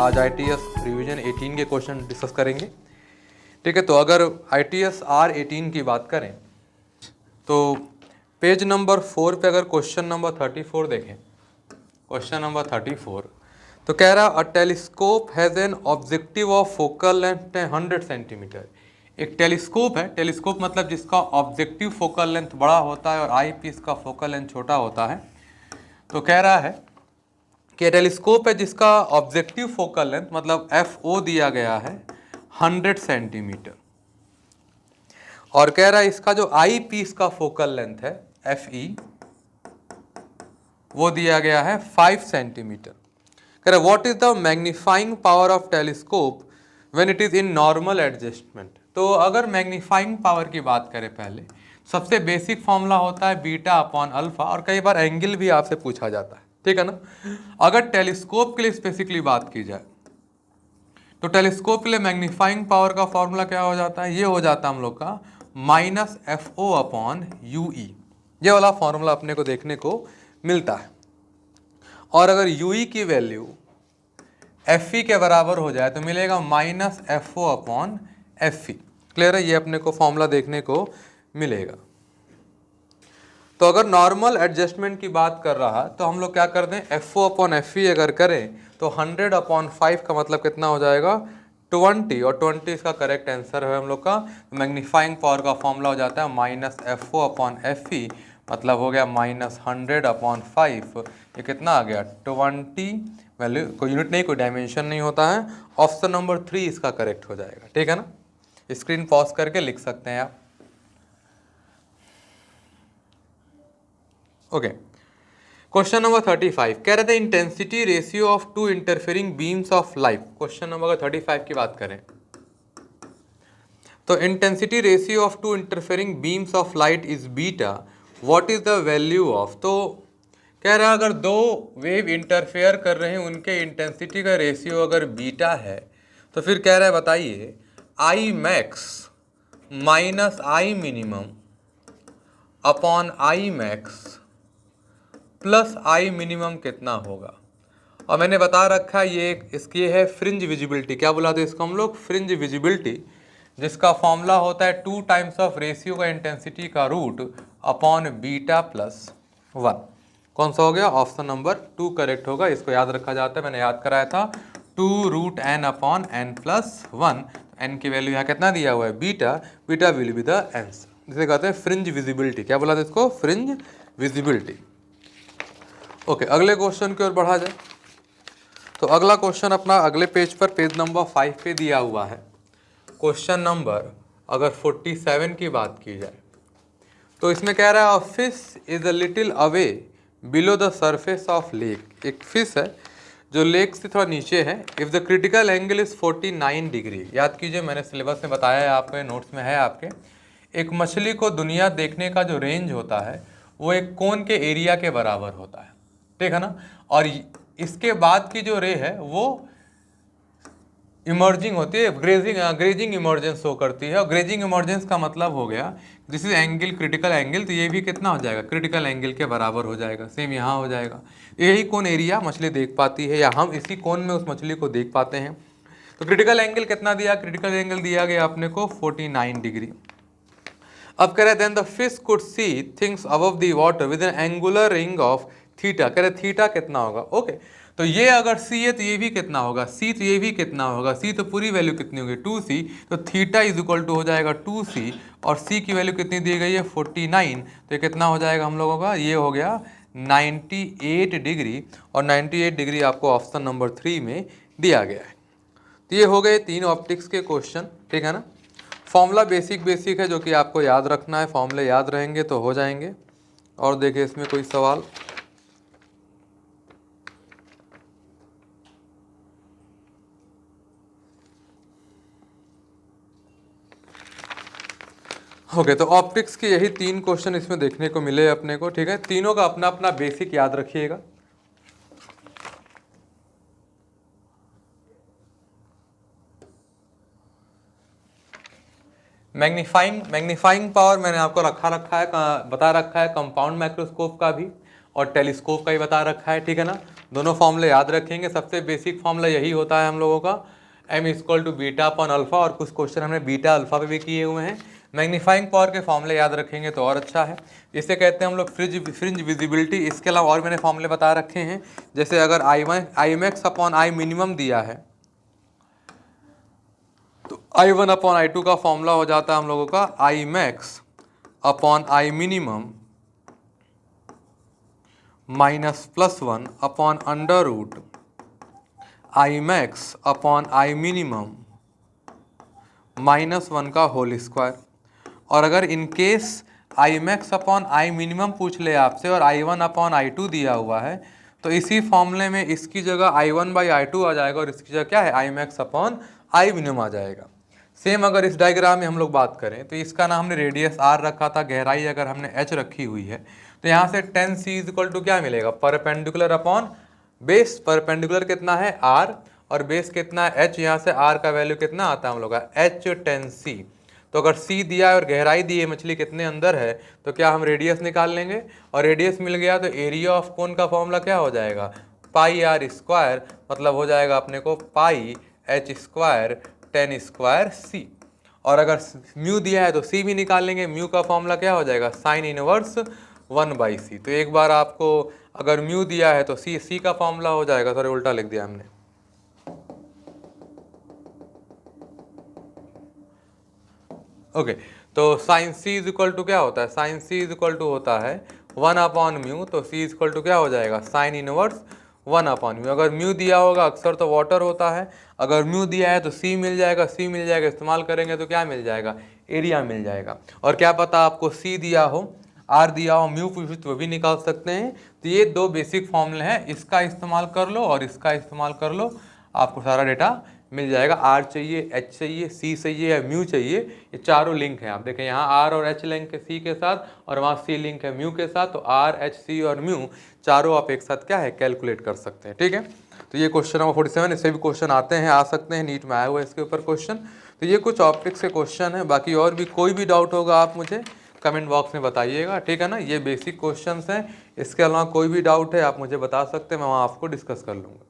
आज ITS revision 18 के question discuss करेंगे। ठीक है, तो अगर ITS R18 की बात करें तो पेज नंबर 4 पे अगर क्वेश्चन नंबर 34 देखें, क्वेश्चन नंबर 34 तो कह रहा अ telescope has an objective of focal length 100 centimetre. एक टेलीस्कोप है, टेलीस्कोप मतलब जिसका ऑब्जेक्टिव फोकल लेंथ बड़ा होता है और आई पीस का फोकल लेंथ छोटा होता है। तो कह रहा है कि टेलीस्कोप है जिसका ऑब्जेक्टिव फोकल लेंथ मतलब FO दिया गया है 100 सेंटीमीटर, और कह रहा है इसका जो आई पीस का फोकल लेंथ है FE वो दिया गया है 5 सेंटीमीटर। कह रहा है what is the magnifying power of telescope when it is in normal adjustment. तो अगर मैग्नीफाइंग पावर की बात करें, पहले सबसे बेसिक फॉर्मूला होता है बीटा अपॉन अल्फा, और कई बार एंगल भी आपसे पूछा जाता है, ठीक है ना। अगर टेलीस्कोप के लिए स्पेसिफिकली बात की जाए तो टेलीस्कोप के लिए मैग्नीफाइंग पावर का फॉर्मूला क्या हो जाता है, ये हो जाता है हम लोग का -FO अपॉन UE। ये वाला फॉर्मूला अपने को देखने को मिलता है। और अगर UE की वैल्यू FE के बराबर हो जाए तो मिलेगा -FO अपॉन FE। क्लियर है, ये अपने को फॉर्मूला देखने को मिलेगा। तो अगर नॉर्मल एडजस्टमेंट की बात कर रहा तो हम लोग क्या कर दें, FO अपॉन FE अगर करें तो 100 अपॉन 5 का मतलब कितना हो जाएगा 20, और 20 इसका करेक्ट आंसर है हम लोग का। मैग्नीफाइंग पावर का फॉर्मूला हो जाता है -FO अपॉन FE, मतलब हो गया -100 अपॉन 5। ये कितना आ गया 20, वैल्यू कोई यूनिट नहीं, कोई डायमेंशन नहीं होता है। ऑप्शन नंबर 3 इसका करेक्ट हो जाएगा, ठीक है ना। स्क्रीन पॉज करके लिख सकते हैं आप। ओके, क्वेश्चन नंबर 35 कह रहे थे intensity ratio of two interfering beams of light. Question number 35 की बात करें तो intensity ratio of two interfering beams of light is beta, what is the value of. तो कह रहा है अगर दो वेव इंटरफेयर कर रहे हैं उनके इंटेंसिटी का रेशियो अगर बीटा है तो फिर कह रहा है बताइए I max minus I minimum upon I max plus I minimum कितना होगा। और मैंने बता रखा है ये इसकी है फ्रिंज विजिबिलिटी। क्या बुलाते हैं इसको हम लोग, फ्रिंज विजिबिलिटी, जिसका फॉर्मूला होता है 2 टाइम्स ऑफ रेशियो का इंटेंसिटी का रूट अपॉन बीटा प्लस 1। कौन सा हो गया, ऑप्शन नंबर 2 करेक्ट होगा। इसको याद रखा जाता है, मैंने याद कराया था 2√n upon n plus 1। n की वैल्यू यहाँ कितना दिया हुआ है beta, beta will be the answer. जिसे कहते हैं फ्रिंज विजिबिलिटी। क्या बोला था इसको, फ्रिंज विजिबिलिटी। ओके, अगले क्वेश्चन की ओर बढ़ा जाए तो अगला क्वेश्चन अपना अगले पेज पर पेज नंबर 5 पे दिया हुआ है। क्वेश्चन नंबर अगर 47 की बात की जाए तो इसमें कह रहा है fish is a little away below the surface of lake. एक फिश है जो लेक से थोड़ा नीचे है। If the critical angle is 49 degree. याद कीजिए मैंने सिलेबस में बताया है, आपके नोट्स में है आपके। एक मछली को दुनिया देखने का जो रेंज होता है वो एक कोन के एरिया के बराबर होता है, ठीक है ना। और इसके बाद की जो रे है वो इमर्जिंग होती है, ग्रेजिंग इमर्जेंस शो करती है। और ग्रेजिंग इमर्जेंस का मतलब हो गया this is angle critical angle, तो ये भी कितना हो जाएगा क्रिटिकल एंगल के बराबर हो जाएगा। सेम यहाँ हो जाएगा। यही कोन एरिया मछली देख पाती है, या हम इसी कोन में उस मछली को देख पाते हैं। तो क्रिटिकल एंगल कितना दिया, क्रिटिकल एंगल दिया गया अपने को 49 डिग्री। अब कह रहे then the fish could see things above the water with an angular ring of theta. कह रहे थीटा कितना होगा। ओके, तो ये अगर सी है तो ये भी कितना होगा, सी तो ये भी कितना होगा, सी तो पूरी वैल्यू कितनी होगी 2c। तो थीटा इज इक्वल टू हो जाएगा 2c, और सी की वैल्यू कितनी दी गई है 49। तो ये कितना हो जाएगा हम लोगों का, ये हो गया 98 डिग्री। और 98 डिग्री आपको ऑप्शन नंबर 3 में दिया गया है। तो ये हो गए 3 ऑप्टिक्स के क्वेश्चन, ठीक है ना। फॉर्मूला बेसिक है जो कि आपको याद रखना है। फॉर्मूले याद रहेंगे तो हो जाएंगे। और देखिए इसमें कोई सवाल, ओके। तो ऑप्टिक्स के यही 3 क्वेश्चन इसमें देखने को मिले अपने को, ठीक है। तीनों का अपना अपना बेसिक याद रखिएगा। मैग्नीफाइंग पावर मैंने आपको बता रखा है कंपाउंड माइक्रोस्कोप का भी और टेलीस्कोप का ही बता रखा है, ठीक है ना। दोनों फॉर्मूले याद रखेंगे। सबसे बेसिक फॉर्मूला यही होता है हम लोगों का, m equal to beta upon alpha, और कुछ क्वेश्चन हमने बीटा अल्फा पे भी किए हुए हैं। मैग्नीफाइंग पावर के फॉर्मूले याद रखेंगे तो और अच्छा है। इसे कहते हैं हम लोग फ्रिंज विजिबिलिटी। इसके अलावा और मैंने फॉर्मूले बता रखे हैं, जैसे अगर आई मैक्स अपॉन आई मिनिमम दिया है तो I1 अपॉन I2 का फॉर्मूला हो जाता है हम लोगों का I max upon I minimum minus +1 upon under root I max upon I minimum -1 का होल स्क्वायर। और अगर in case I max upon I minimum पूछ ले आपसे और I1 अपॉन I2 दिया हुआ है, तो इसी फॉर्मूले में इसकी जगह I1/I2 आ जाएगा और इसकी जगह क्या है, I max upon I minimum आ जाएगा। सेम अगर इस डायग्राम में हम लोग बात करें तो इसका ना हमने रेडियस r रखा था, गहराई अगर हमने h रखी हुई है, तो यहाँ से 10c इक्वल टू क्या मिलेगा, परपेंडिकुलर अपॉन बेस। परपेंडिकुलर कितना है r और बेस कितना है h, यहाँ से r का वैल्यू कितना आता है हम लोग का h 10c। तो अगर c दिया है और गहराई दी है मछली कितने अंदर है, तो क्या हम रेडियस निकाल लेंगे, और रेडियस मिल गया तो एरिया ऑफ कोन का फॉर्मूला क्या हो जाएगा, पाई r स्क्वायर, मतलब हो जाएगा अपने को पाई h स्क्वायर 10 स्क्वायर c। और अगर म्यू दिया है तो c भी निकाल लेंगे, म्यू का फॉर्मूला क्या हो जाएगा, साइन इनवर्स 1/c। तो एक बार आपको अगर म्यू दिया है तो c का फॉर्मूला हो जाएगा, सॉरी उल्टा लिख दिया हमने, ओके। तो sine c is equal to क्या होता है, sine c is equal to होता है 1 अपॉन म्यू, तो c इज इक्वल टू क्या हो जाएगा, साइन इनवर्स 1 अपॉन म्यू। अगर म्यू दिया होगा अक्सर तो वाटर होता है, अगर म्यू दिया है तो c मिल जाएगा, c मिल जाएगा, इस्तेमाल करेंगे तो क्या मिल जाएगा, एरिया मिल जाएगा। और क्या पता आपको c दिया हो, r दिया हो, म्यू पूछे तो वो भी निकाल सकते हैं। तो ये दो बेसिक फॉर्मूले हैं, इसका इस्तेमाल कर लो और इसका इस्तेमाल कर लो, आपको सारा डेटा मिल जाएगा। r चाहिए, h चाहिए, c चाहिए या म्यू चाहिए, ये चारों लिंक हैं। आप देखें यहाँ r और h लिंक है c के साथ और वहाँ c लिंक है म्यू के साथ, तो r, h, c और म्यू चारों आप एक साथ क्या है कैलकुलेट कर सकते हैं, ठीक है। तो ये क्वेश्चन नंबर 47, इससे भी क्वेश्चन आते हैं, आ सकते हैं, नीट में आया हुआ है इसके ऊपर क्वेश्चन। तो ये कुछ ऑप्टिक्स के क्वेश्चन है, बाकी और भी कोई भी डाउट होगा आप मुझे कमेंट बॉक्स में बताइएगा, ठीक है ना। ये बेसिक क्वेश्चंस हैं, इसके अलावा कोई भी डाउट है आप मुझे बता सकते हैं, मैं वहाँ आपको डिस्कस कर लूँगा।